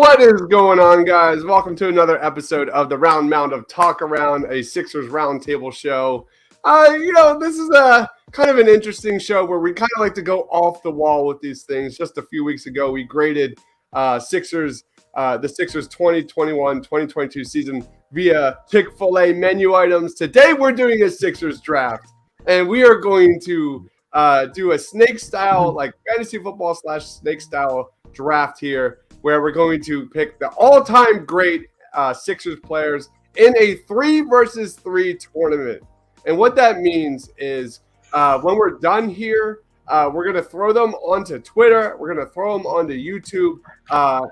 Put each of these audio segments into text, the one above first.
What is going on, guys? Welcome to another episode of the Round Mound of Talk Around, a Sixers Roundtable show. This is a kind of an interesting show where we kind of like to go off the wall with these things. Just a few weeks ago, we graded the Sixers 2021-2022 season via Chick-fil-A menu items. Today, we're doing a Sixers draft, and we are going to do a snake style, like fantasy football / snake style draft here, where we're going to pick the all-time great Sixers players in a 3 versus 3 tournament. And what that means is when we're done here, we're going to throw them onto Twitter. We're going to throw them onto YouTube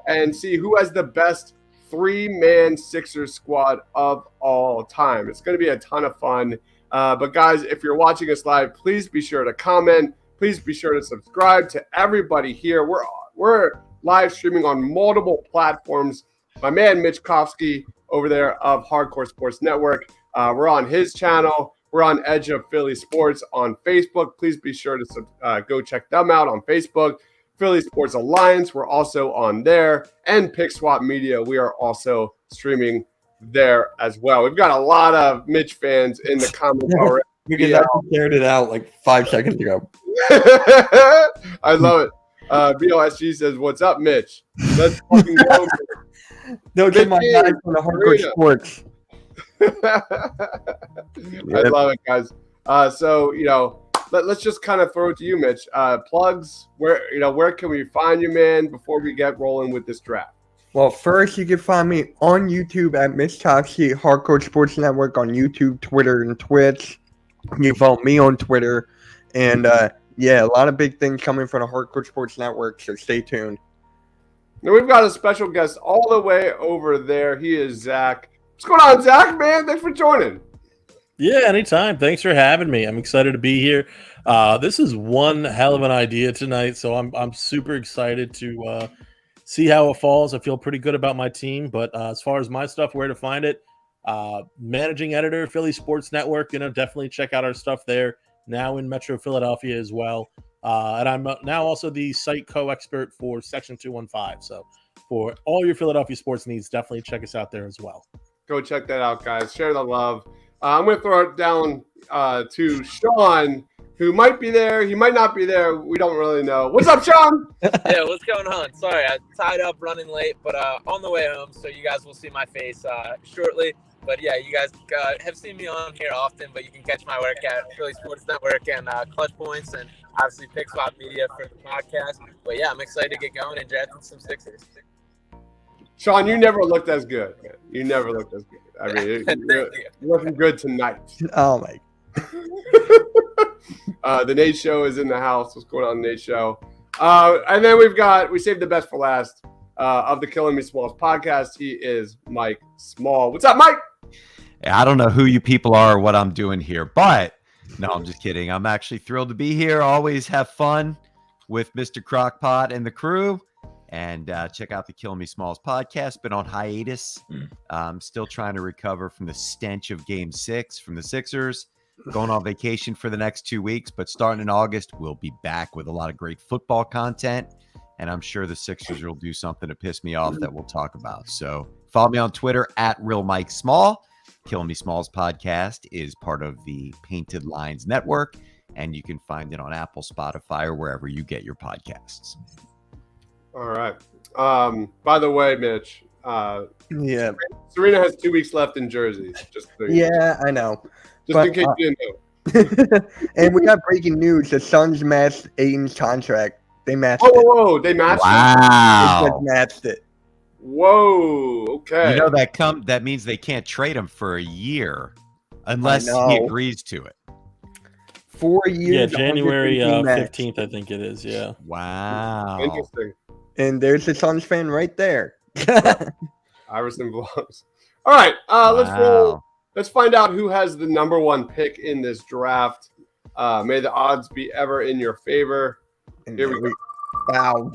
and see who has the best 3-man Sixers squad of all time. It's going to be a ton of fun. But guys, if you're watching us live, please be sure to comment. Please be sure to subscribe to everybody here. We're live streaming on multiple platforms. My man Mitch Kofsky over there of Hardcore Sports Network. We're on his channel. We're on Edge of Philly Sports on Facebook. Please be sure to go check them out on Facebook. Philly Sports Alliance, we're also on there. And Pick Swap Media, we are also streaming there as well. We've got a lot of Mitch fans in the comments already. Because I shared it out like 5 seconds ago. I love it. BLSG says, "What's up, Mitch? Let's fucking go." No, get my guys from the Hardcore Sports. I love it, guys. So let's just kind of throw it to you, Mitch. Plugs. Where can we find you, man? Before we get rolling with this draft. Well, first you can find me on YouTube at Mitch Kofsky, Hardcore Sports Network on YouTube, Twitter, and Twitch. You can follow me on Twitter, and a lot of big things coming from the Hardcore Sports Network, so stay tuned. Now we've got a special guest all the way over there. He is Zach. What's going on, Zach, man? Thanks for joining. Yeah, anytime. Thanks for having me. I'm excited to be here. This is one hell of an idea tonight, so I'm super excited to see how it falls. I feel pretty good about my team, but as far as my stuff, where to find it, managing editor, Philly Sports Network, definitely check out our stuff there. Now in Metro Philadelphia as well. And I'm now also the site co-expert for Section 215. So for all your Philadelphia sports needs, definitely check us out there as well. Go check that out, guys. Share the love. I'm going to throw it down to Sean, who might be there. He might not be there. We don't really know. What's up, Sean? Yeah, what's going on? Sorry, I tied up running late, but on the way home, so you guys will see my face shortly. But yeah, you guys have seen me on here often, but you can catch my work at Philly Sports Network and Clutch Points, and obviously Pick Swap Media for the podcast. But yeah, I'm excited to get going and drafting some Sixers. Sean, you never looked as good. Man. You never looked as good. I mean, you're looking good tonight. Oh, my. The Nate Show is in the house. What's going on, Nate Show? And then we saved the best for last of the Killing Me Smalls podcast. He is Mike Small. What's up, Mike? I don't know who you people are or what I'm doing here, but no, I'm just kidding. I'm actually thrilled to be here. Always have fun with Mr. Crockpot and the crew. And check out the Killing Me Smalls podcast. Been on hiatus. Still trying to recover from the stench of Game 6 from the Sixers. Going on vacation for the next 2 weeks, but starting in August, we'll be back with a lot of great football content. And I'm sure the Sixers will do something to piss me off that we'll talk about. So follow me on Twitter at RealMikeSmall. Killing Me Smalls podcast is part of the Painted Lines Network, and you can find it on Apple, Spotify, or wherever you get your podcasts. All right. By the way, Mitch. Yeah. Serena has 2 weeks left in Jersey. I know. In case you didn't know. And we got breaking news. The Suns matched Aiden's contract. They matched it. Whoa. They matched it? Wow. They just matched it. Whoa. Okay. That means they can't trade him for a year unless he agrees to it. 4 years. Yeah, January 15th, I think it is. Yeah. Wow. Interesting. And there's the Suns fan right there. Iverson vlogs. All right. Let's roll. Let's find out who has the number 1 pick in this draft. May the odds be ever in your favor. And here we go. Wow.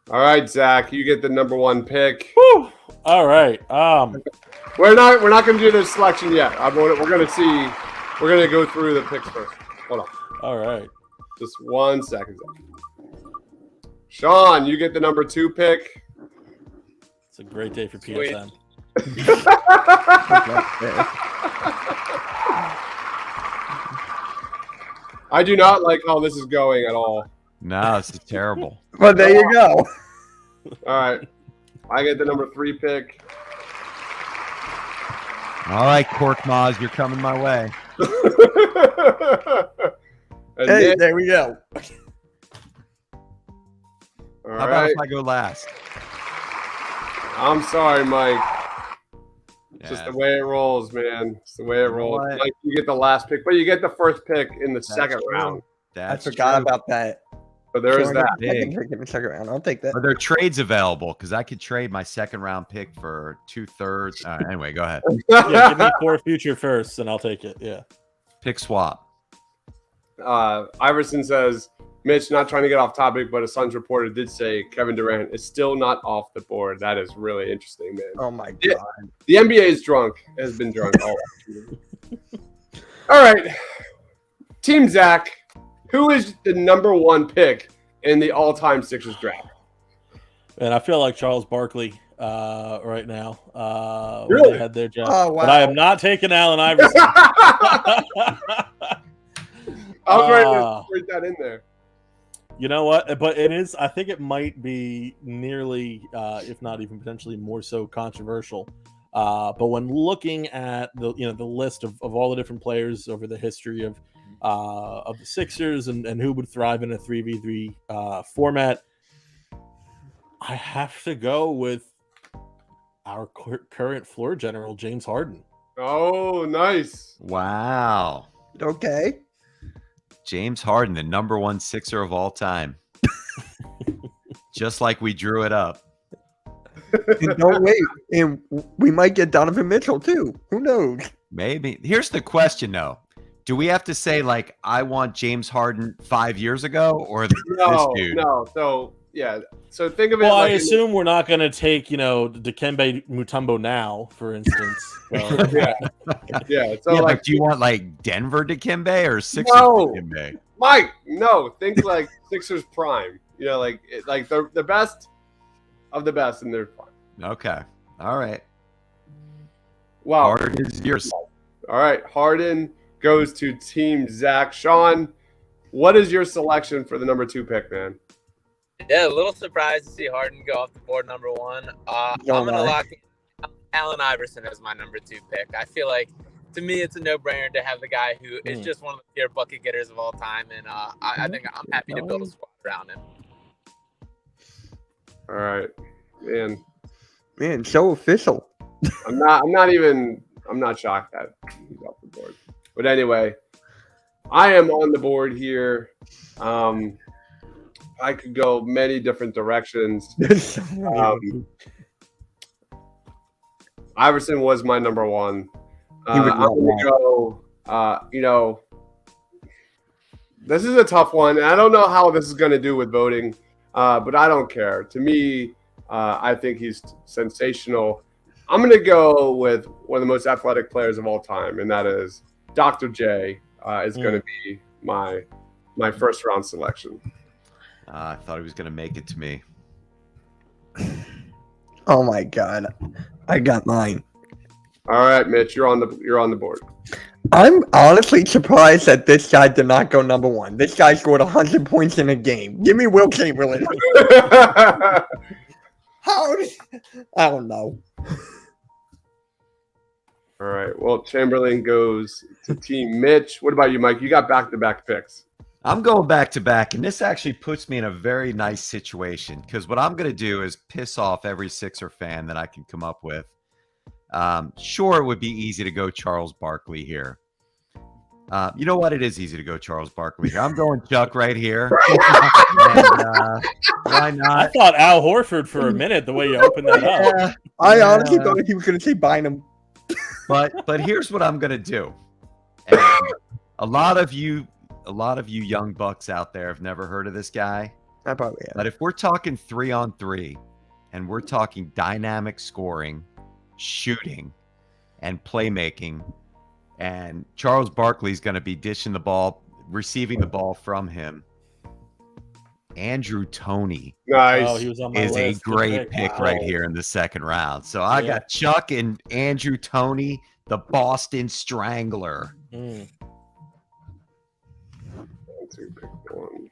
All right, Zach, you get the number 1 pick. Whew. All right. We're not going to do this selection yet. We're going to see. We're going to go through the picks first. Hold on. All right. Just 1 second, Zach. Sean, you get the number 2 pick. It's a great day for Sweet. PSN. I do not like how this is going at all. No, this is terrible. Well, there you go. All right. I get the number 3 pick. All right, Cork Maz, you're coming my way. And Hey, Nick, there we go. all How about right. if I go last? I'm sorry, Mike. It's just Yeah, the way it rolls, man. It's the way it You know rolls. what? Mike, you get the last pick, but you get the first pick in the that's second true. round. I That's forgot true. about that. So there is Sure, that. second pick in the second round. I'll take that. Are there trades available? Because I could trade my second round pick for 2/3. Anyway, go ahead. Yeah, give me 4 future firsts, and I'll take it. Yeah. Pick swap. Iverson says, Mitch, not trying to get off topic, but a Suns reporter did say Kevin Durant is still not off the board. That is really interesting, man. Oh my Yeah. god. The NBA is drunk, has been drunk all All right. Team Zach, who is the number 1 pick in the all-time Sixers draft? And I feel like Charles Barkley right now. When Really? they had their job. Oh, wow. But I am not taking Allen Iverson. I was ready to put that in there. You know what? But it is. I think it might be nearly, if not even potentially more so, controversial. But when looking at the list of all the different players over the history of the Sixers and who would thrive in a 3v3 format, I have to go with our current floor general, James Harden. Oh, nice. Wow. Okay. James Harden, the number 1 Sixer of all time. Just like we drew it up. And don't wait. And we might get Donovan Mitchell too. Who knows? Maybe. Here's the question, though. Do we have to say, like, I want James Harden 5 years ago, or this dude? No. So, yeah. So think of it Well, I like assume we're not going to take, Dikembe Mutombo now, for instance. So, yeah. Yeah. So, Yeah, like, but do you want, like, Denver Dikembe or Sixers No. Dikembe? Mike, no. Think like Sixers prime. Like the best of the best in their prime. Okay. All right. Wow. Harden is yours. All right. Harden goes to Team Zach. Sean, what is your selection for the number 2 pick, man? Yeah, a little surprised to see Harden go off the board number 1. I'm going to lock in Allen Iverson as my number 2 pick. I feel like, to me, it's a no-brainer to have the guy who is just one of the pure bucket getters of all time, and I think I'm happy to build a squad around him. All right. Man, so official. I'm not shocked that he's off the board. But anyway, I am on the board here. I could go many different directions. Iverson was my number 1. I'm going to go, this is a tough one. And I don't know how this is going to do with voting, but I don't care. To me, I think he's sensational. I'm going to go with one of the most athletic players of all time, and that is Dr. J is going to be my first round selection. I thought he was going to make it to me. Oh my god. I got mine. All right, Mitch, you're on the board. I'm honestly surprised that this guy did not go number 1. This guy scored 100 points in a game. Give me Will Chamberlain. How? I don't know. All right. Well, Chamberlain goes to Team Mitch. What about you, Mike? You got back-to-back picks. I'm going back to back, and this actually puts me in a very nice situation because what I'm going to do is piss off every Sixer fan that I can come up with. Sure, it would be easy to go Charles Barkley here. You know what? It is easy to go Charles Barkley here. I'm going Chuck right here. And, why I not? thought Al Horford for a minute, the way you opened that up. Yeah, I honestly thought he was going to say Bynum. but here's what I'm going to do. And a lot of you young bucks out there have never heard of this guy. I probably have. But if we're talking 3-on-3 and we're talking dynamic scoring, shooting, and playmaking, and Charles Barkley's going to be dishing the ball, receiving the ball from him, Andrew Toney Nice. Oh, he was on my is a list. Good great pick Wow. right here in the second round. So I got Chuck and Andrew Toney, the Boston Strangler. Mm. That's who picked one.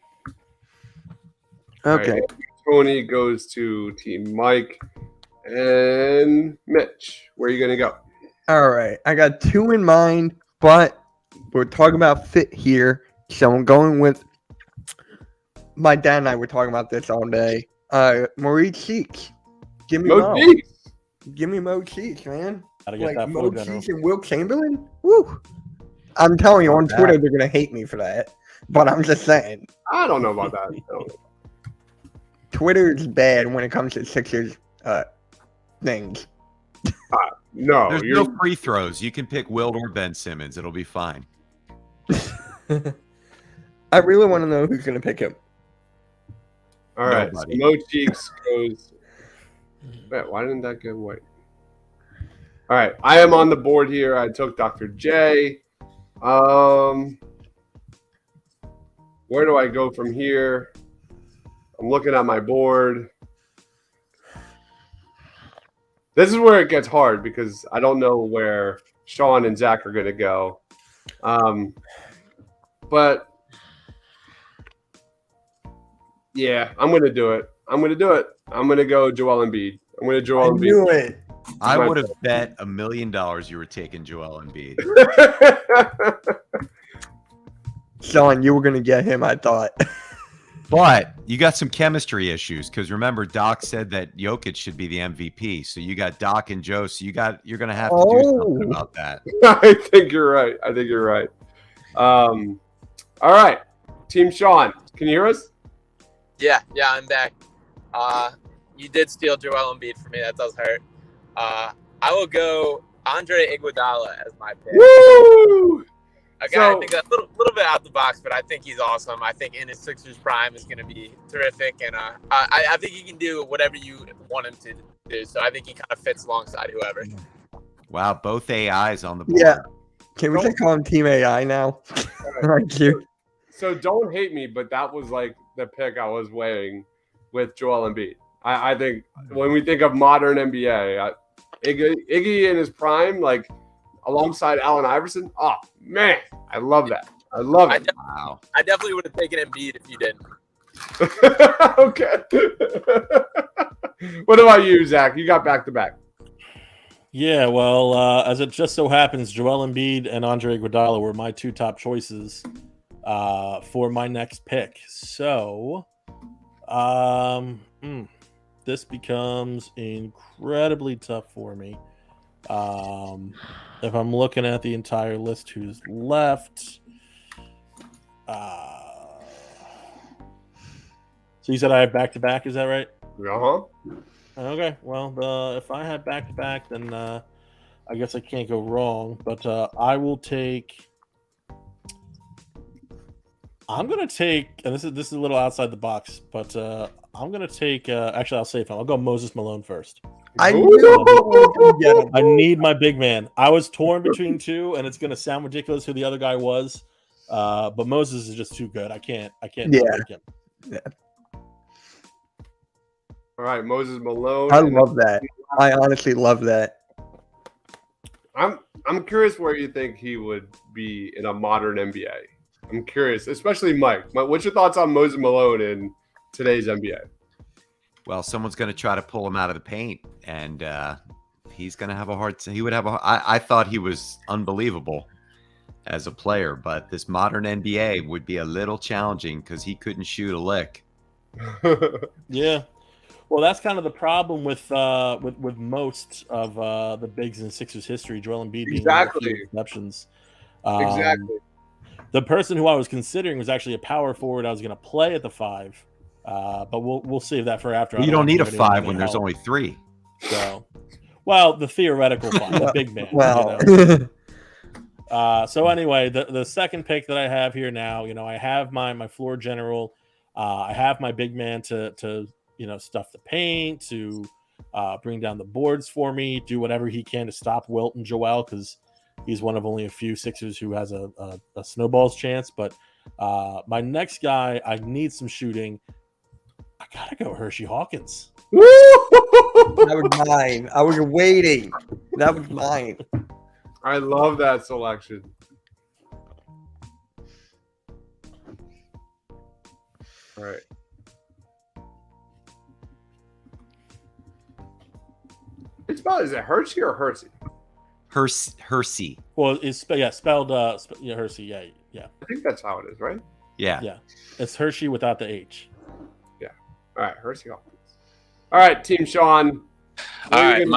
Okay. All right, Tony goes to Team Mike and Mitch. Where are you gonna go? All right. I got two in mind, but we're talking about fit here. So I'm going with my dad and I were talking about this all day. Maurice Cheeks. Give me Mo. Cheeks. Give me Mo Cheeks, man. Gotta get Like that Mo floor general. Cheeks and Will Chamberlain? Woo. I'm telling you, on Not Twitter, bad. they're going to hate me for that. But I'm just saying. I don't know about that. I don't know. Twitter is bad when it comes to Sixers things. No, There's you're no free throws. You can pick Wilt or Ben Simmons. It'll be fine. I really want to know who's going to pick him. all right. So Nobody. Mo Cheeks goes. Wait, why didn't that get white? All right, I am on the board here. I took Dr. J. Where do I go from here? I'm looking at my board. This is where it gets hard because I don't know where Sean and Zach are going to go. But yeah, I'm going to do it. I'm going to go Joel Embiid. I'm going to Joel Embiid. knew it. I My would have bet $1 million you were taking Joel Embiid. Sean, you were going to get him, I thought. But you got some chemistry issues because remember, Doc said that Jokic should be the MVP. So you got Doc and Joe. So you're going to have to do something about that. I think you're right. All right, Team Sean, can you hear us? Yeah, I'm back. You did steal Joel Embiid for me. That does hurt. I will go Andre Iguodala as my pick. Woo! A guy I think a little bit out the box, but I think he's awesome. I think in his Sixers prime is going to be terrific, and I think he can do whatever you want him to do. So I think he kind of fits alongside whoever. Wow, both AIs on the board. Yeah. Can we just call him Team AI now? Thank you. So don't hate me, but that was like the pick I was weighing with Joel Embiid. I think when we think of modern NBA, Iggy in his prime, like alongside Allen Iverson. Oh man, I love that. I love it. Wow. I definitely would have taken Embiid if you didn't. Okay. What about you, Zach? You got back to back. Yeah, well, as it just so happens, Joel Embiid and Andre Iguodala were my two top choices for my next pick. So, this becomes incredibly tough for me. If I'm looking at the entire list, who's left? So you said I have back to back. Is that right? Uh-huh. Okay. Well, if I have back to back, then I guess I can't go wrong. But I will take. I'm gonna take, and this is a little outside the box, but I'm gonna take. Actually, I'll save him. I'll go Moses Malone first. I need my big man. I was torn between two, and it's gonna sound ridiculous who the other guy was, but Moses is just too good. I can't. Not pick him. Yeah. All right, Moses Malone. I love that. I honestly love that. I'm curious where you think he would be in a modern NBA. I'm curious, especially Mike. What's your thoughts on Moses Malone in today's NBA? Well, someone's going to try to pull him out of the paint, and he's going to have a hard time. I thought he was unbelievable as a player, but this modern NBA would be a little challenging because he couldn't shoot a lick. Yeah. Well, that's kind of the problem with most of the bigs in Sixers history. Joel Embiid being one of the few exceptions. Exactly. The person who I was considering was actually a power forward. I was going to play at the 5, but we'll save that for after. Well, you don't need a 5 when there's only 3. So, well, the theoretical 5, the big man. Well. So anyway, the second pick that I have here now, I have my floor general. I have my big man to stuff the paint, to bring down the boards for me, do whatever he can to stop Wilt and Joel, because he's one of only a few Sixers who has a snowball's chance. But my next guy, I need some shooting. gotta go Hershey Hawkins. Woo! That was mine. I was waiting. That was mine. I love that selection. All right. It's spelled, is it Hershey or Hersey? Hersey. Well, it's spelled Hershey. Yeah. I think that's how it is, right? Yeah. Yeah. It's Hershey without the H. All right, Hershey Hawkins. All right, Team Sean. All right,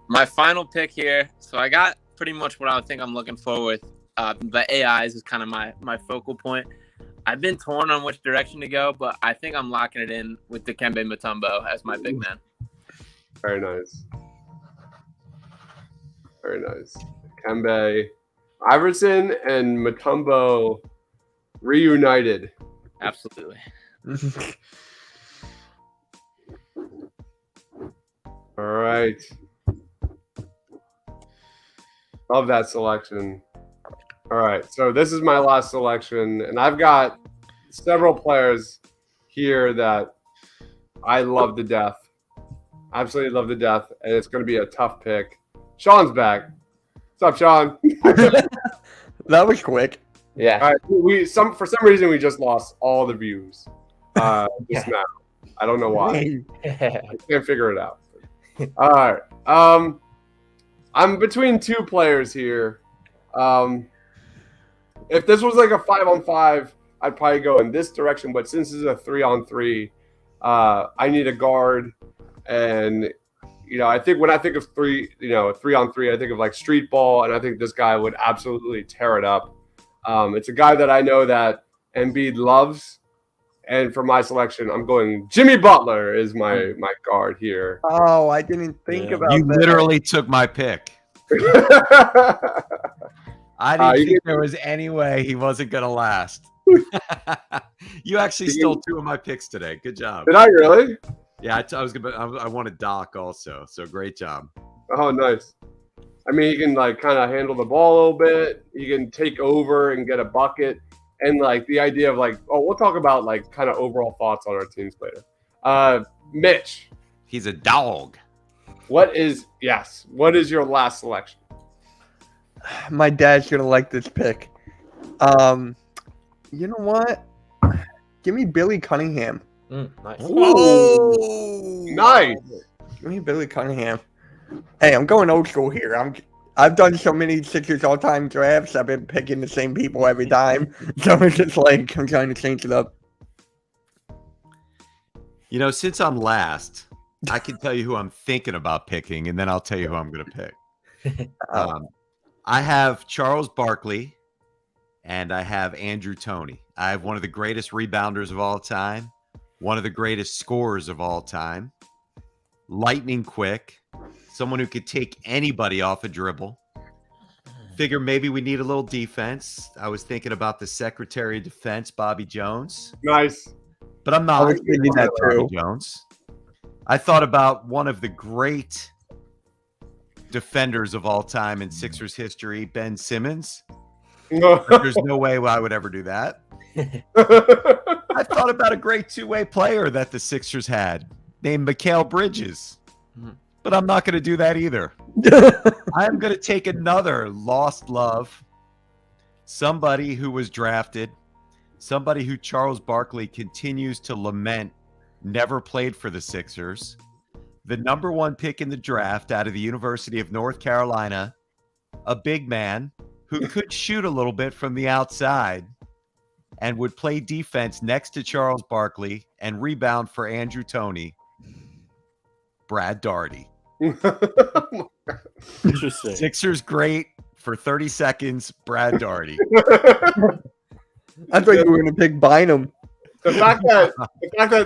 my final pick here. So I got pretty much what I think I'm looking for with the AIs is kind of my focal point. I've been torn on which direction to go, but I think I'm locking it in with Dikembe Mutombo as my big man. Very nice. Very nice. Kembe, Iverson, and Mutombo reunited. Absolutely. All right. Love that selection. All right. So this is my last selection, and I've got several players here that I love to death. Absolutely love to death, and it's going to be a tough pick. Sean's back. What's up, Sean? That was quick. Yeah. All right. For some reason we just lost all the views. Just now. I don't know why. I can't figure it out. All right. I'm between two players here. If this was like a 5-on-5, I'd probably go in this direction. But since this is a 3-on-3, I need a guard. And I think when I think of 3-on-3, I think of like street ball, and I think this guy would absolutely tear it up. It's a guy that I know that Embiid loves. And for my selection, I'm going Jimmy Butler is my guard here. Oh, I didn't think about You that. literally took my pick. I didn't think there was any way he wasn't going to last. You actually stole two of my picks today. Good job. Did I really? Yeah, I wanted Doc also. So great job. Oh, nice. I mean, he can like kind of handle the ball a little bit. He can take over and get a bucket. And like the idea of like, we'll talk about like kind of overall thoughts on our teams later. Mitch, He's a dog. what is your last selection? My dad's gonna like this pick. You know what? Give me Billy Cunningham. Nice. Ooh, nice. Give me Billy Cunningham. Hey, I'm going old school here. I've done so many Sixers all-time drafts. I've been picking the same people every time. So it's just like I'm trying to change it up. Since I'm last, I can tell you who I'm thinking about picking, and then I'll tell you who I'm going to pick. I have Charles Barkley, and I have Andrew Toney. I have one of the greatest rebounders of all time, one of the greatest scorers of all time, lightning quick, someone who could take anybody off a dribble. Figure maybe we need a little defense. I was thinking about the Secretary of Defense, Bobby Jones. Nice. But I'm not. I was thinking that too. Bobby Jones. I thought about one of the great defenders of all time in Sixers history, Ben Simmons. There's no way I would ever do that. I thought about a great two-way player that the Sixers had named Mikal Bridges. But I'm not going to do that either. I'm going to take another lost love, somebody who was drafted, somebody who Charles Barkley continues to lament never played for the Sixers, the number one pick in the draft out of the University of North Carolina, a big man who could shoot a little bit from the outside and would play defense next to Charles Barkley and rebound for Andrew Toney, Brad Daugherty. Interesting. Sixers great for 30 seconds, Brad Daugherty. I thought you were going to pick Bynum. The fact that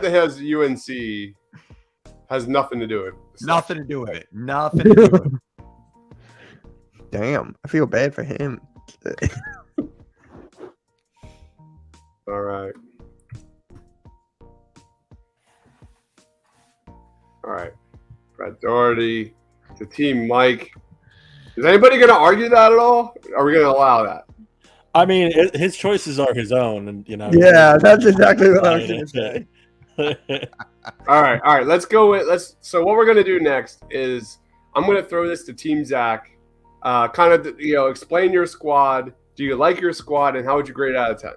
it has UNC has nothing to do with it. Nothing to do with it. Nothing to do with it. Damn, I feel bad for him. All right. All right. Brad Daugherty to Team Mike. Is anybody going to argue that at all? Are we going to allow that? I mean, his choices are his own, and Yeah, that's exactly what I was going to say. All right. Let's go with So what we're gonna do next is I'm gonna throw this to Team Zach. Kind of explain your squad. Do you like your squad, and how would you grade it out of 10?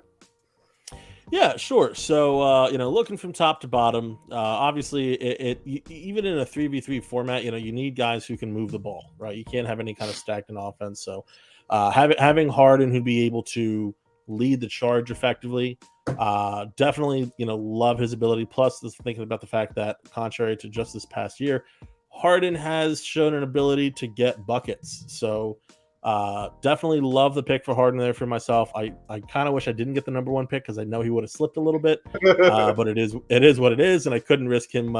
Yeah, sure. So, looking from top to bottom, obviously, even in a 3v3 format, you need guys who can move the ball, right? You can't have any kind of stagnant offense. So, having Harden who'd be able to lead the charge effectively, definitely, love his ability. Plus, thinking about the fact that, contrary to just this past year, Harden has shown an ability to get buckets. So, definitely love the pick for Harden there for myself. I kind of wish I didn't get the number 1 pick because I know he would have slipped a little bit, but it is what it is, and I couldn't risk him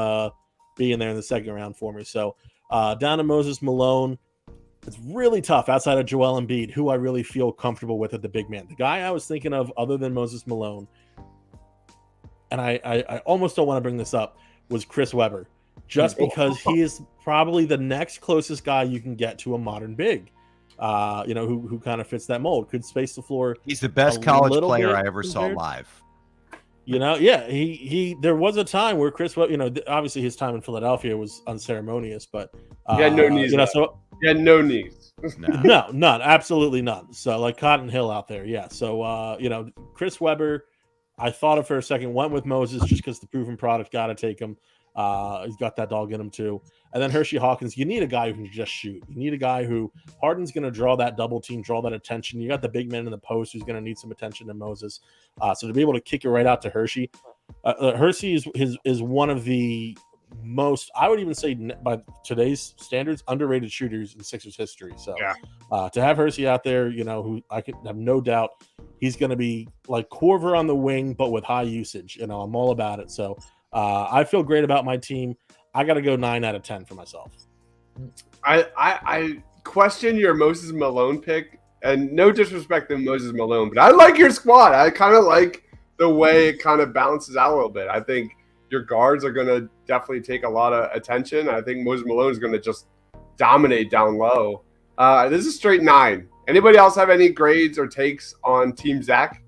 being there in the second round for me. So down to Moses Malone. It's really tough outside of Joel Embiid, who I really feel comfortable with at the big man. The guy I was thinking of other than Moses Malone, and I almost don't want to bring this up, was Chris Webber, just because he is probably the next closest guy you can get to a modern big. Who kind of fits that mold, could space the floor. He's the best college player I ever saw live. There was a time where Chris, obviously his time in Philadelphia was unceremonious, but he had no knees. He had no knees. No, none, absolutely none. So like Cotton Hill out there, yeah. So Chris Webber, I thought of for a second, went with Moses just because the proven product, got to take him. He's got that dog in him too. And then Hershey Hawkins, you need a guy who can just shoot. You need a guy who Harden's going to draw that double team, draw that attention. You got the big man in the post who's going to need some attention to Moses. So to be able to kick it right out to Hershey, Hershey is one of the most, I would even say by today's standards, underrated shooters in Sixers history. So to have Hershey out there, who I can have no doubt he's going to be like Korver on the wing, but with high usage. I'm all about it. So I feel great about my team. I got to go 9 out of 10 for myself. I question your Moses Malone pick, and no disrespect to Moses Malone, but I like your squad. I kind of like the way it kind of balances out a little bit. I think your guards are going to definitely take a lot of attention. I think Moses Malone is going to just dominate down low. This is straight 9. Anybody else have any grades or takes on Team Zach?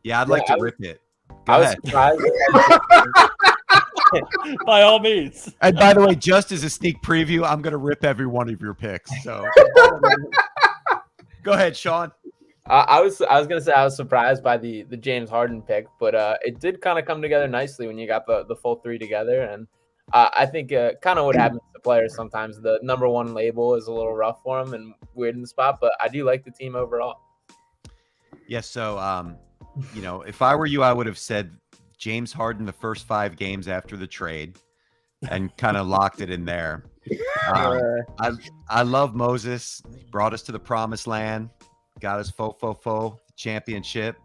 Yeah, I'd like to rip it. I was surprised. By all means. And by the way, just as a sneak preview, I'm going to rip every one of your picks. So go ahead, Sean. I was going to say I was surprised by the James Harden pick, but it did kind of come together nicely when you got the full 3 together. And I think kind of what happens to players sometimes, the number 1 label is a little rough for them and weird in the spot, but I do like the team overall. Yeah, so, if I were you, I would have said James Harden the first 5 games after the trade and kind of locked it in there. I love Moses. He brought us to the promised land, got us faux championship.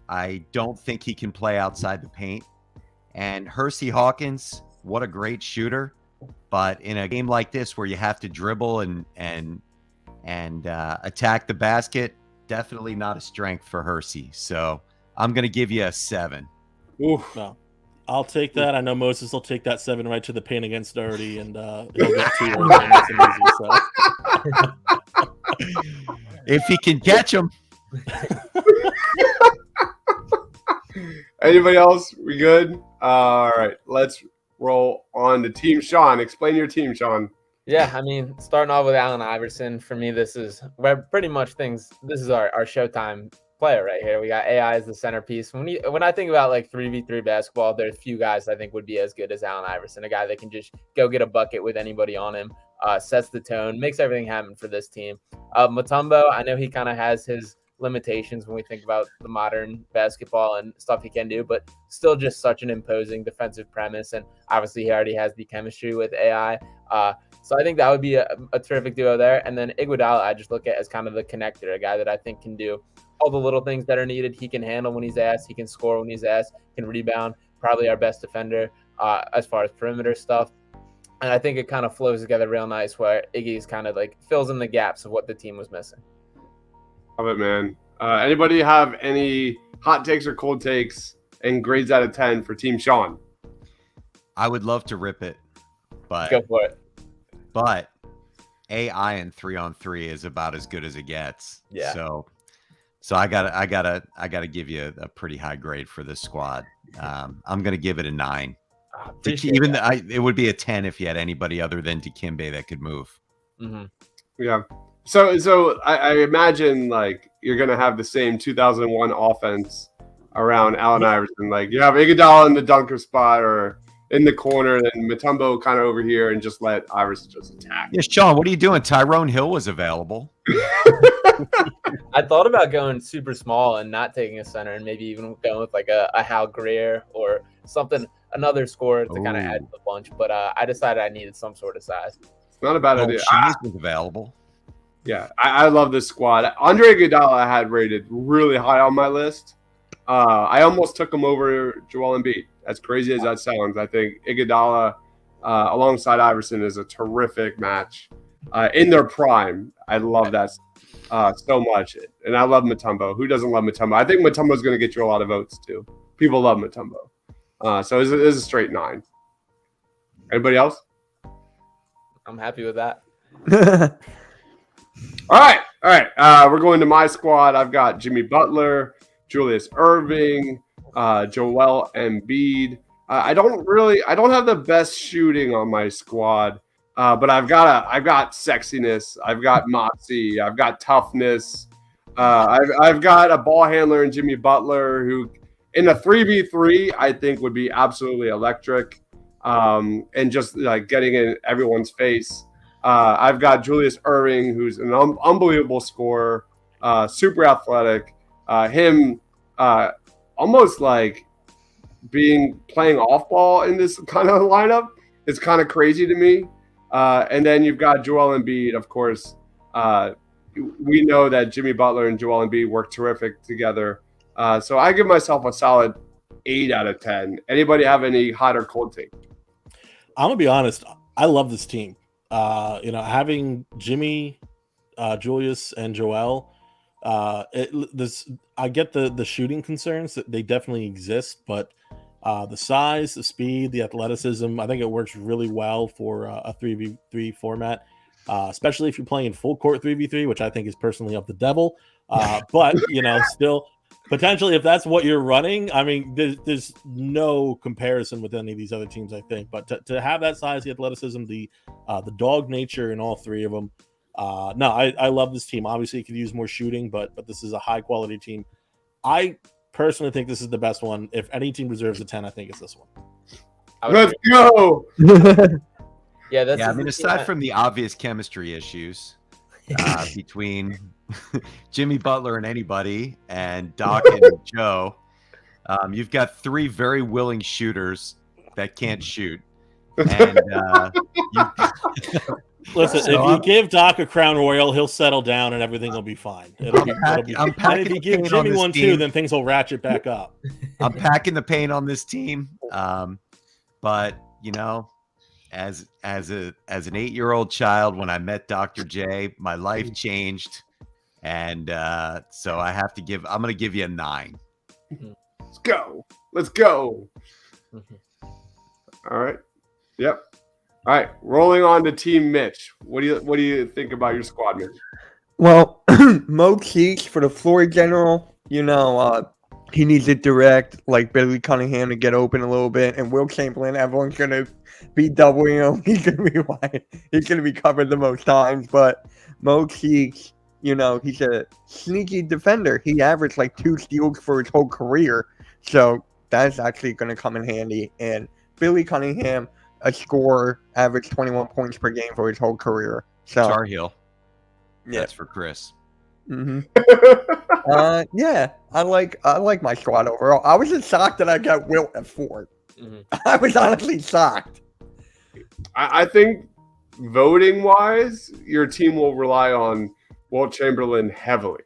I don't think he can play outside the paint. And Hershey Hawkins, what a great shooter. But in a game like this where you have to dribble and attack the basket, definitely not a strength for Hershey. So I'm going to give you a 7. Oof. No, I'll take that. I know Moses will take that 7 right to the paint against Dirty, and he'll get 2 right nice and easy. So. If he can catch him. Anybody else? We good? All right, let's roll on to Team Sean. Explain your team, Sean. Yeah, I mean, starting off with Allen Iverson, for me, this is where pretty much this is our Showtime player right here. We got AI as the centerpiece. When I think about like 3v3 basketball, there's few guys I think would be as good as Allen Iverson, a guy that can just go get a bucket with anybody on him, sets the tone, makes everything happen for this team. Mutombo, I know he kind of has his limitations when we think about the modern basketball and stuff he can do, but still just such an imposing defensive premise. And obviously he already has the chemistry with AI. So I think that would be a terrific duo there. And then Iguodala, I just look at as kind of the connector, a guy that I think can do all the little things that are needed. He can handle when he's asked. He can score when he's asked, can rebound, probably our best defender as far as perimeter stuff. And I think it kind of flows together real nice where Iggy's kind of like fills in the gaps of what the team was missing. Love it, man. Anybody have any hot takes or cold takes and grades out of 10 for Team Sean? I would love to rip it, but go for it. But AI in 3-on-3 is about as good as it gets. Yeah. So I gotta give you a pretty high grade for this squad. I'm going to give it a 9. Appreciate Even that. it would be a 10 if you had anybody other than Dikembe that could move. Mm-hmm. Yeah. So I imagine like you're gonna have the same 2001 offense around Allen Iverson. Like you have Iguodala in the dunker spot or in the corner, then Mutombo kind of over here, and just let Iverson just attack. Yeah, Sean, what are you doing? Tyrone Hill was available. I thought about going super small and not taking a center, and maybe even going with like a Hal Greer or something, another scorer to kind of add to the bunch. But I decided I needed some sort of size. It's not a bad idea. Shays was available. Yeah, I love this squad. Andre Iguodala I had rated really high on my list. I almost took him over Joel Embiid. As crazy as that sounds, I think Iguodala alongside Iverson is a terrific match in their prime. I love that so much, and I love Mutombo. Who doesn't love Mutombo? I think Mutombo is going to get you a lot of votes too. People love Mutombo, so it's a straight 9. Anybody else? I'm happy with that. All right. We're going to my squad. I've got Jimmy Butler, Julius Erving, Joel Embiid. I don't have the best shooting on my squad, but I've got sexiness. I've got moxie. I've got toughness. I've got a ball handler in Jimmy Butler who, in a 3v3, I think would be absolutely electric, and just like getting in everyone's face. I've got Julius Erving, who's an unbelievable scorer, super athletic. Him almost like playing off ball in this kind of lineup is kind of crazy to me. And then you've got Joel Embiid, of course. We know that Jimmy Butler and Joel Embiid work terrific together. So I give myself a solid 8 out of 10. Anybody have any hot or cold take? I'm gonna be honest. I love this team. Having Jimmy, Julius, and Joel. I get the shooting concerns that they definitely exist, but the size, the speed, the athleticism, I think it works really well for a 3v3 format, especially if you're playing full court 3v3, which I think is personally of the devil. But still. Potentially, if that's what you're running, I mean, there's no comparison with any of these other teams, I think. But to have that size, the athleticism, the dog nature in all three of them, I love this team. Obviously, it could use more shooting, but this is a high-quality team. I personally think this is the best one. If any team deserves a 10, I think it's this one. Let's go! Yeah, I mean, aside from the obvious chemistry issues between Jimmy Butler and anybody, and Doc and Joe, you've got 3 very willing shooters that can't shoot. And listen, if you give Doc a crown royal, he'll settle down and everything will be fine. I'm packing and if you the give paint Jimmy on one this too, team. then things will ratchet back up. I'm packing the paint on this team. But as an 8-year-old child, when I met Dr. J, my life changed. And so I'm going to give you a 9. Let's go. All right. Yep. All right. Rolling on to Team Mitch. What do you think about your squad, Mitch? Well, Mo Cheeks for the floor general, he needs it direct, like Billy Cunningham, to get open a little bit. And Will Chamberlain, everyone's going to be doubling him. He's going to be wide. He's going to be covered the most times. But Mo Cheeks, he's a sneaky defender. He averaged like 2 steals for his whole career. So that's actually going to come in handy. And Billy Cunningham, a scorer, averaged 21 points per game for his whole career. So Tar Heel. Yeah. That's for Chris. Mm-hmm. I like my squad overall. I was just shocked that I got Wilt at 4. Mm-hmm. I was honestly shocked. I think voting wise, your team will rely on Wilt Chamberlain heavily.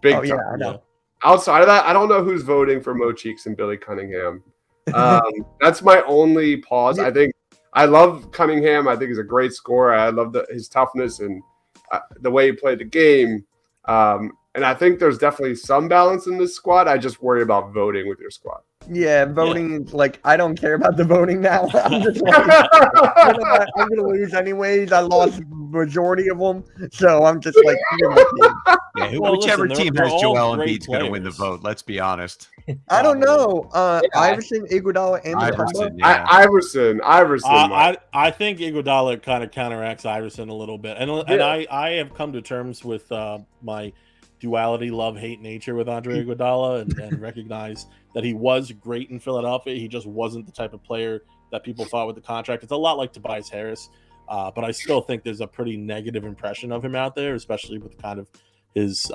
Big time. Yeah, I know. Outside of that, I don't know who's voting for Mo Cheeks and Billy Cunningham. That's my only pause. I think I love Cunningham. I think he's a great scorer. I love his toughness and the way he played the game. And I think there's definitely some balance in this squad. I just worry about voting with your squad. Yeah, voting, I don't care about the voting now. I'm just like, I'm going to lose anyways. I lost majority of them. So I'm just like, you're my team. Yeah, Well, whichever listen, team they're has all Joel great Embiid's going to win the players. vote. Let's be honest. I don't know. Yeah. Iverson, Iguodala, and Iverson, Mutombo. yeah. Iverson. I think Iguodala kind of counteracts Iverson a little bit, and Yeah. I have come to terms with my duality, love-hate nature with Andre Iguodala, and recognize that he was great in Philadelphia. He just wasn't the type of player that people thought with the contract. It's a lot like Tobias Harris, but I still think there's a pretty negative impression of him out there, especially with kind of his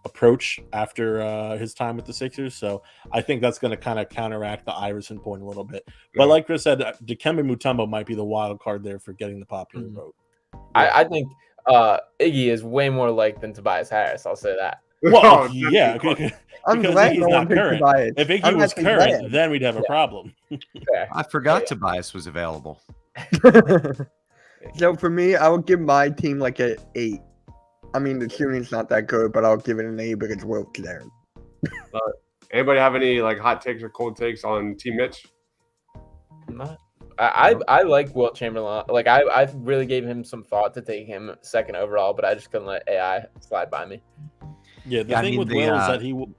approach after his time with the Sixers. So I think that's going to kind of counteract the Iverson point a little bit. But like Chris said, Dikembe Mutombo might be the wild card there for getting the popular vote. I think Iggy is way more liked than Tobias Harris. I'll say that. Well, Oh, yeah, I'm because glad Iggy's no not one picked current. Tobias. If Iggy I'm was actually current, glad. then we'd have a problem. Fair. I forgot Yeah. Tobias was available. So for me, I would give my team like an 8. I mean, the shooting's not that good, but I'll give it an 8 because Wilt's there. Anybody have any like hot takes or cold takes on Team Mitch? I like Wilt Chamberlain. Like I really gave him some thought to take him second overall, but I just couldn't let AI slide by me. Yeah, the Yeah, I thing mean, with the, Will is that he will.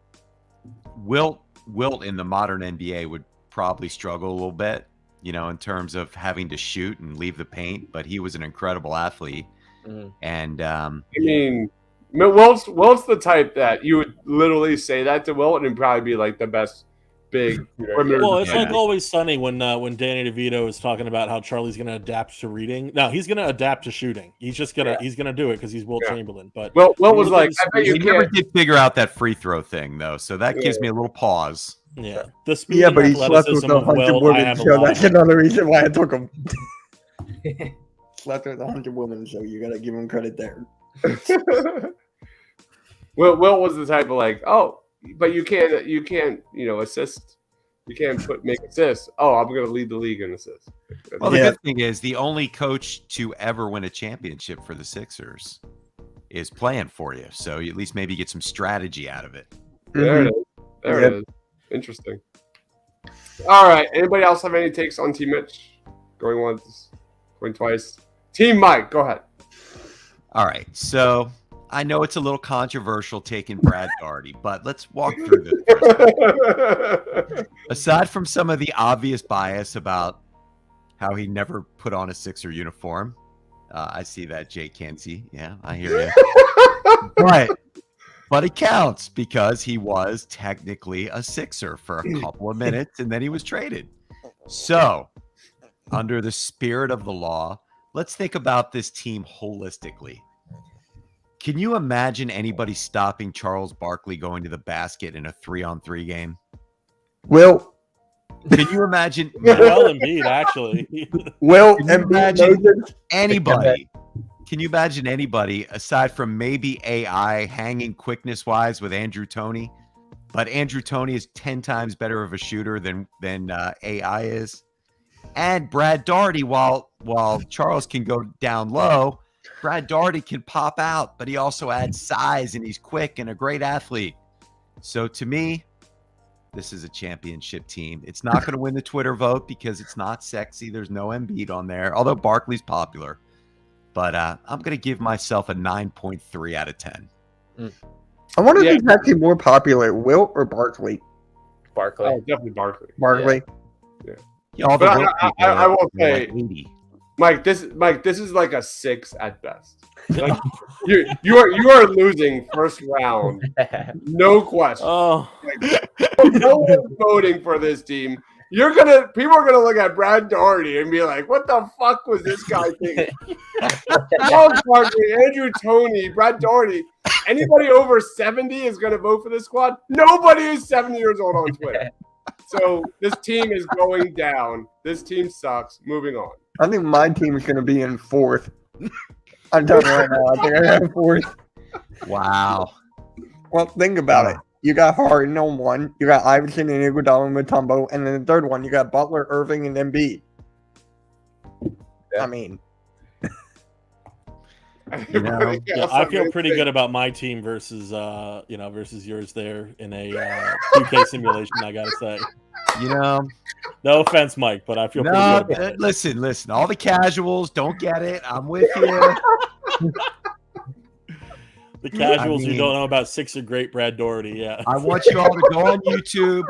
Wilt in the modern NBA would probably struggle a little bit, you know, in terms of having to shoot and leave the paint, but he was an incredible athlete. Mhm. And I mean, Wilt's the type that you would literally say that to Wilt and it'd probably be like the best big perimeter. Well, it's Yeah. like Always Sunny when Danny DeVito is talking about how Charlie's going to adapt to reading. No, he's going to adapt to shooting. He's just gonna he's going to do it because he's Wilt Yeah. Chamberlain. But Wilt was look at like, his I bet you he never can't. did figure out that free throw thing, though, so that gives me a little pause. yeah, the speed Yeah, and but he slept with athleticism a of 100 Wilt, I women, have a so lot that's of. another reason why I took him. Slept with 100 women, so you gotta give him credit there. Wilt was the type of like, oh, but you can't, assist. You can't make assists. Oh, I'm going to lead the league in assists. Well, the Yeah. good thing is the only coach to ever win a championship for the Sixers is playing for you, so you at least maybe get some strategy out of it. There it is. There it is. Interesting. All right. Anybody else have any takes on Team Mitch? Going once, going twice. Team Mike, go ahead. All right, so I know it's a little controversial taking Brad Daugherty, but let's walk through this. Aside from some of the obvious bias about how he never put on a Sixer uniform, I see that, Jake Kinsey. Yeah, I hear you. But it counts because he was technically a Sixer for a couple of minutes, and then he was traded. So, under the spirit of the law, let's think about this team holistically. Can you imagine anybody stopping Charles Barkley going to the basket in a 3-on-3 game? Will, Can you imagine Well, indeed, actually. Will, Can you and imagine anybody? Can you imagine anybody aside from maybe AI hanging quickness-wise with Andrew Toney? But Andrew Toney is 10 times better of a shooter than AI is. And Brad Daugherty, while Charles can go down low, Brad Daugherty can pop out, but he also adds size and he's quick and a great athlete. So to me, this is a championship team. It's not going to win the Twitter vote because it's not sexy. There's no Embiid on there, although Barkley's popular. But I'm going to give myself a 9.3 out of 10. I wonder if he's actually more popular, Wilt or Barkley? Barkley. Oh, definitely Barkley. Barkley. Yeah, all the But Wilt people I will are say, like 80. Mike, this is like a 6 at best. Like, you are losing first round, no question. Oh, No one's voting for this team. People are gonna look at Brad Daugherty and be like, "What the fuck was this guy thinking?" Charles Barkley, Andrew Toney, Brad Daugherty. Anybody over 70 is gonna vote for this squad. Nobody is 70 years old on Twitter. So this team is going down. This team sucks. Moving on. I think my team is going to be in 4th. I'm telling you right now, I think I got 4th. Wow. Well, think about it. You got Harden on 1, you got Iverson and Iguodala and Mutombo, and then the third one, you got Butler, Irving, and Embiid. Yeah. I mean, Everybody Yeah, else I on feel pretty instinct. good about my team versus versus yours there in a 2K simulation. I gotta say, You know, no offense, Mike, but I feel pretty no. good about it. Listen. All the casuals don't get it. I'm with you. The casuals who mean- don't know about Sixer great Brad Doherty. Yeah, I want you all to go on YouTube.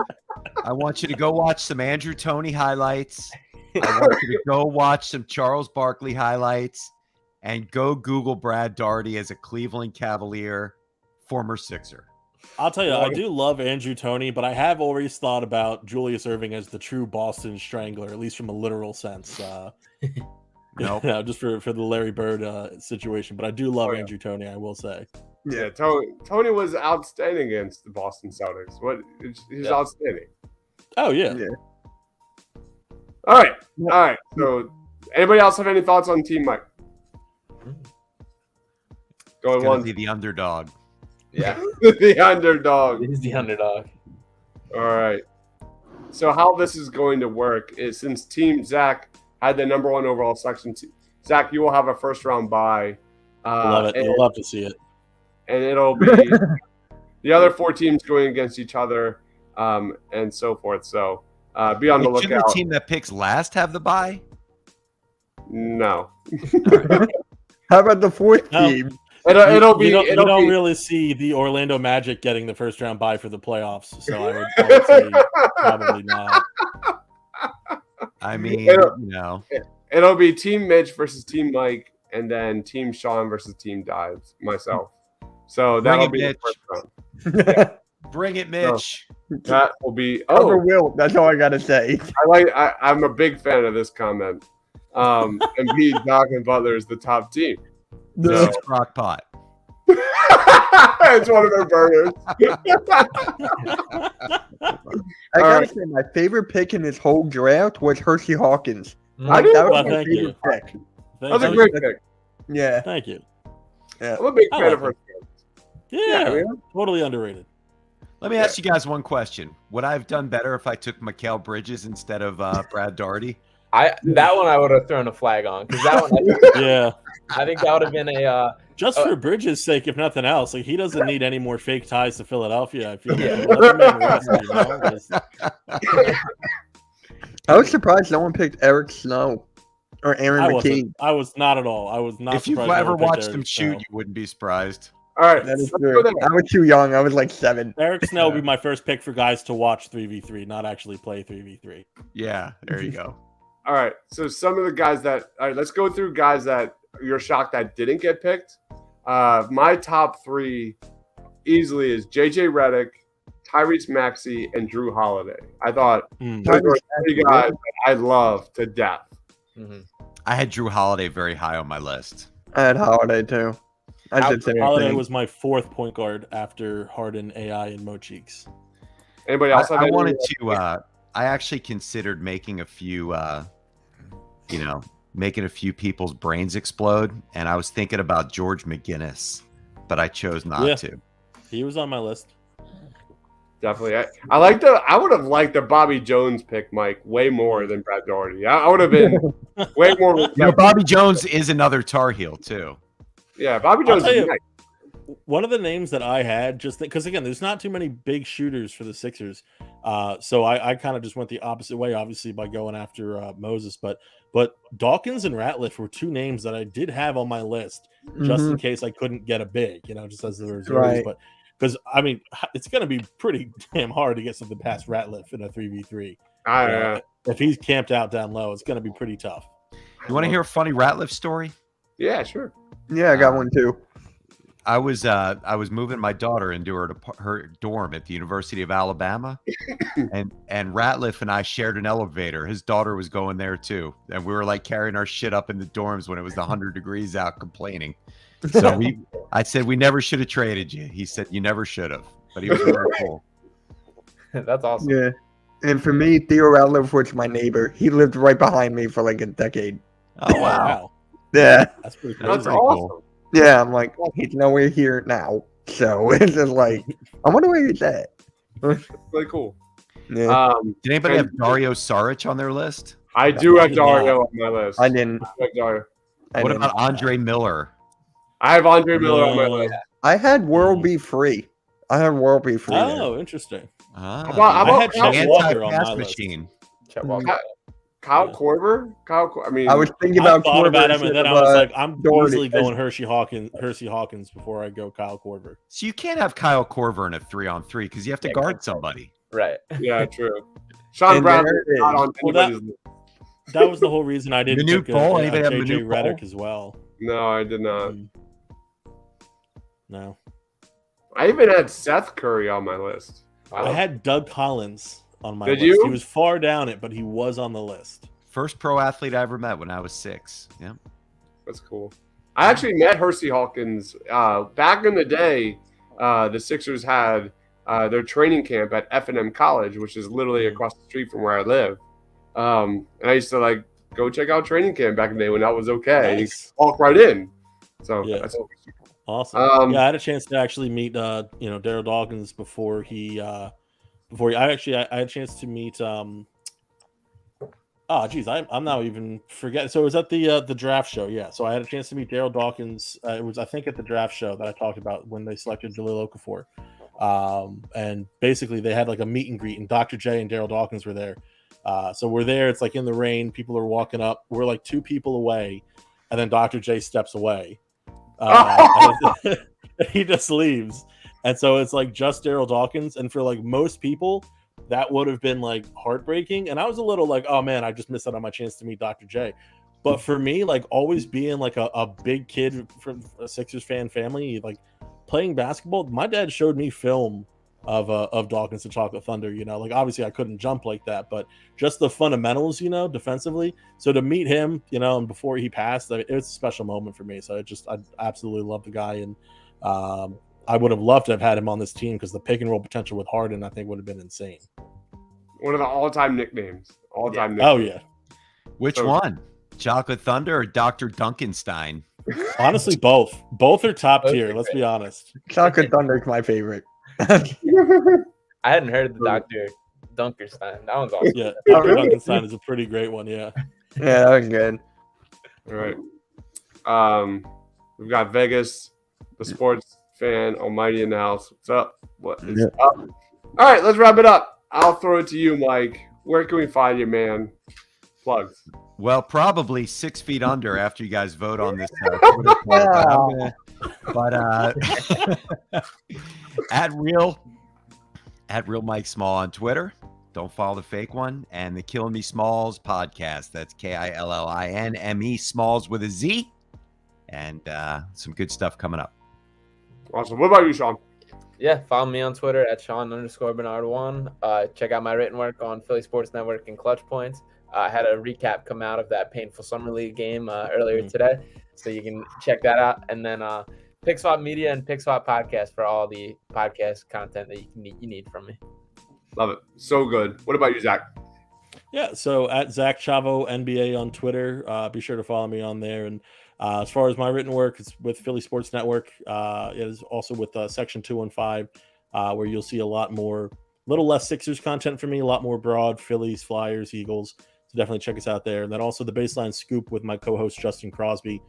I want you to go watch some Andrew Toney highlights. I want you to go watch some Charles Barkley highlights and go Google Brad Daugherty as a Cleveland Cavalier, former Sixer. I'll tell you, I do love Andrew Toney, but I have always thought about Julius Erving as the true Boston Strangler, at least from a literal sense. Nope. Just for the Larry Bird situation. But I do love Andrew Toney, I will say. Yeah, Tony was outstanding against the Boston Celtics. He's outstanding. Oh yeah. All right. So, anybody else have any thoughts on Team Mike? Going It's gonna one. be the underdog. Yeah, The underdog. he's the underdog. All right. So how this is going to work is since Team Zach had the #1 overall selection, Zach, you will have a first round bye. Love it. You'll love to see it. And it'll be the other 4 teams going against each other, and so forth. So be on the Shouldn't lookout. the team that picks last have the bye? No, How about the fourth No. team? it'll be. You It'll don't be. really see the Orlando Magic getting the first round bye for the playoffs, so I would say probably not. I mean, It'll be Team Mitch versus Team Mike, and then Team Sean versus Team Dives. Myself. So that'll be the first round. bring it, Mitch. That will be. Cover Oh, Will. That's all I gotta say. I'm a big fan of this comment. And B, Doc and Butler is the top team. This is crock pot. It's one of their burners. I All gotta right. say, my favorite pick in this whole draft was Hershey Hawkins. I do? That was Well, my thank you. favorite pick. That's a Thank great you. pick. Yeah. Thank you. I'm a big I fan like of her. Yeah, Yeah. totally underrated. Let me ask you guys one question. Would I have done better if I took Mikal Bridges instead of Brad Daugherty? That one I would have thrown a flag on because that one Yeah. I think that would have been a Just for Bridges' sake, if nothing else, like he doesn't need any more fake ties to Philadelphia. I feel Yeah. like. Let the man rest, you know? Just- I was surprised no one picked Eric Snow or Aaron I McKee. wasn't. I was not at all. I was not. If you've surprised no ever one picked watched Eric them Snow. shoot, you wouldn't be surprised. All right. That is let's true. go there. I was too young. I was like 7. Eric Snow would be my first pick for guys to watch 3v3, not actually play 3v3. Yeah, there you go. All right. So some of the guys that all right, let's go through guys that you're shocked that didn't get picked. My top 3 easily is JJ Redick, Tyrese Maxey, and Drew Holiday. I thought those were 3 guys that I love to death. I had Drew Holiday very high on my list. I had Holiday too. I did say Holiday was my 4th point guard after Harden, AI, and Mo Cheeks. Anybody else have I any- wanted to. I actually considered making a few. Making a few people's brains explode, and I was thinking about George McGinnis, but I chose not to. He was on my list. Definitely. I would have liked the Bobby Jones pick, Mike, way more than Brad Daugherty. I would have been way more. Bobby Jones is another Tar Heel too. Yeah, Bobby I'll Jones tell is you, nice. one of the names that I had, just because again, there's not too many big shooters for the Sixers, so I kind of just went the opposite way, obviously by going after Moses, but Dawkins and Ratliff were 2 names that I did have on my list just in case I couldn't get a big, just as the reserves. Right. But because I mean, it's going to be pretty damn hard to get something past Ratliff in a 3v3. If he's camped out down low, it's going to be pretty tough. You want to hear a funny Ratliff story? Yeah, sure. Yeah, I got one too. I was moving my daughter into her dorm at the University of Alabama, and Ratliff and I shared an elevator. His daughter was going there too, and we were like carrying our shit up in the dorms when it was 100 degrees out, complaining. So I said we never should have traded you. He said you never should have, but he was very cool. That's awesome. Yeah. And for me, Theo Ratliff was my neighbor. He lived right behind me for like a decade. Oh wow, Yeah. That's pretty That's crazy. awesome. Yeah, I'm like, he's nowhere here now. So it's just like, I wonder where he's at. Really cool. Yeah. Did anybody have Dario Saric on their list? I do have did Dario on my list. I didn't. I like Dario. I What didn't. about Andre Miller? I have Andre Miller on my list. I had World Be Free. Oh, interesting. About I had Kyle Chet Walker? Walker on my list. machine. Chet Walker. Kyle Yeah. Korver? I mean, I was thinking I about thought about Korver him, and then instead I of, was like, I'm Doherty. easily going Hershey Hawkins before I go Kyle Korver. So you can't have Kyle Korver in a 3-on-3 because you have to guard somebody. Right. yeah, true. Sean And Bradley there it not is. on Well, anybody's list. That was the whole reason I didn't Manute pick Bol? Anybody have JJ Manute Bol? Redick as well. No, I did not. No. I even had Seth Curry on my list. I had Doug Collins on my Did list. you? He was far down it, but he was on the list. First pro athlete I ever met when I was 6. Yeah. That's cool. I actually met Hersey Hawkins back in the day. The Sixers had their training camp at F&M College, which is literally across the street from where I live. And I used to go check out training camp back in the day when that was okay. And you Nice. could walk right in. So Yeah. that's Awesome. Yeah, I had a chance to actually meet Daryl Dawkins before he I had a chance to meet I'm now even forgetting. So it was at the draft show, yeah. So I had a chance to meet Daryl Dawkins. It was, I think, at the draft show that I talked about when they selected Jahlil Okafor. And basically they had like a meet and greet, and Dr. J and Daryl Dawkins were there. So we're there, it's like in the rain, people are walking up, we're like 2 people away, and then Dr. J steps away. And he just leaves. And so it's like just Daryl Dawkins, and for like most people that would have been like heartbreaking, and I was a little like, oh man, I just missed out on my chance to meet Dr. J. But for me, like always being like a big kid from a Sixers fan family, like playing basketball, my dad showed me film of Dawkins and Chocolate Thunder, like obviously I couldn't jump like that, but just the fundamentals, defensively. So to meet him, and before he passed, it was a special moment for me. So I absolutely love the guy, and I would have loved to have had him on this team because the pick and roll potential with Harden, I think, would have been insane. one of the all-time nicknames. Nicknames. Oh yeah. Which one? Chocolate Thunder or Dr. Duncanstein? Honestly, both. Both are top tier. Let's be honest. Chocolate Thunder is my favorite. I hadn't heard of the Dr. Dunkerstein. That one's awesome. Yeah, Dr. Duncanstein is a pretty great one. Yeah. Yeah, that was good. All right. We've got Vegas, the sports fan almighty in the house. What's up? What is up? All right, let's wrap it up. I'll throw it to you, Mike. Where can we find you, man? Plugs. Well, probably 6 feet under after you guys vote on this. Twitter poll, but at real Mike Small on Twitter. Don't follow the fake one. And the Killing Me Smalls podcast. That's KILLINME Smalls with a Z. And some good stuff coming up. Awesome. What about you, Sean? Yeah, follow me on Twitter at Sean_Bernard1. Check out my written work on Philly Sports Network and Clutch Points. I had a recap come out of that painful summer league game earlier today, so you can check that out. And then Pick Swap Media and Pick Swap Podcast for all the podcast content that you need from me. Love it. So good. What about you, Zach? Yeah, so at Zach Chavo NBA on Twitter. Be sure to follow me on there. And as far as my written work, it's with Philly Sports Network. It is also with Section 215, where you'll see a little less Sixers content for me, a lot more broad Phillies, Flyers, Eagles. So definitely check us out there. And then also the Baseline Scoop with my co-host Justin Crosby.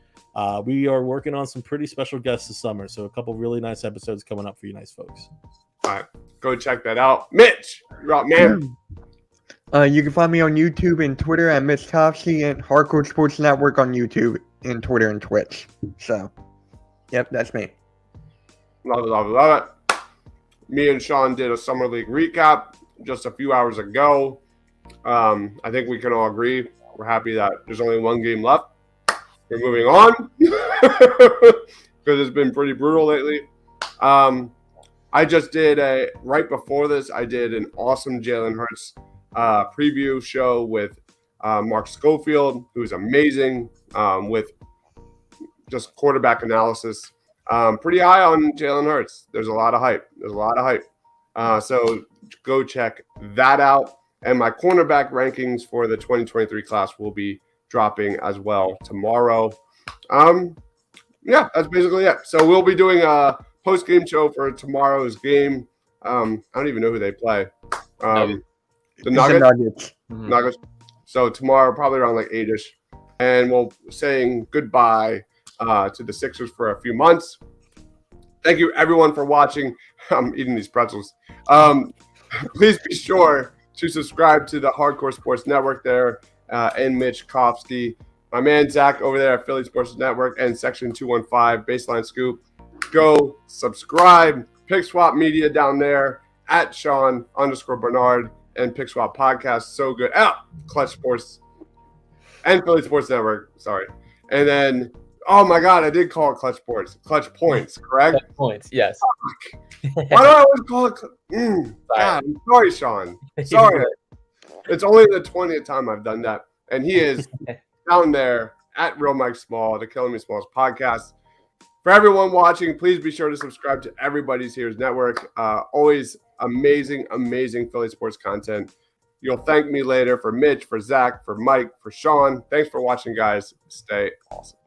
We are working on some pretty special guests this summer, so a couple really nice episodes coming up for you nice folks. All right, go check that out. Mitch, you're up, man. You can find me on YouTube and Twitter at Mitch Topsy, and Hardcore Sports Network on YouTube and Twitter and Twitch. So, yep, that's me. Love it. Me and Sean did a summer league recap just a few hours ago. I think we can all agree we're happy that there's only one game left. We're moving on because it's been pretty brutal lately. I just did right before this, I did an awesome Jalen Hurts preview show with Mark Schofield, who's amazing with just quarterback analysis. Pretty high on Jalen Hurts. There's a lot of hype. So go check that out. And my cornerback rankings for the 2023 class will be dropping as well tomorrow. Yeah, that's basically it. So we'll be doing a post-game show for tomorrow's game. I don't even know who they play. The Nuggets. Nuggets. So tomorrow, probably around like 8-ish. And we'll saying goodbye to the Sixers for a few months. Thank you, everyone, for watching. I'm eating these pretzels. Please be sure to subscribe to the Hardcore Sports Network there and Mitch Kofsky. My man Zach over there at Philly Sports Network and Section 215 Baseline Scoop. Go subscribe. Pick Swap Media down there at Sean_Bernard and Pick Swap Podcast. So good. Clutch Sports and Philly Sports Network. Sorry. And then, oh my God, I did call it Clutch Sports. Clutch Points, correct? Clutch Points, yes. Why do I always call it? God, I'm sorry, Sean. Sorry. It's only the 20th time I've done that. And he is down there at Real Mike Small, the Killing Me Smalls podcast. For everyone watching, please be sure to subscribe to Everybody's Here's Network. Always amazing Philly sports content. You'll thank me later. For Mitch, for Zach, for Mike, for Sean. Thanks for watching, guys. Stay awesome.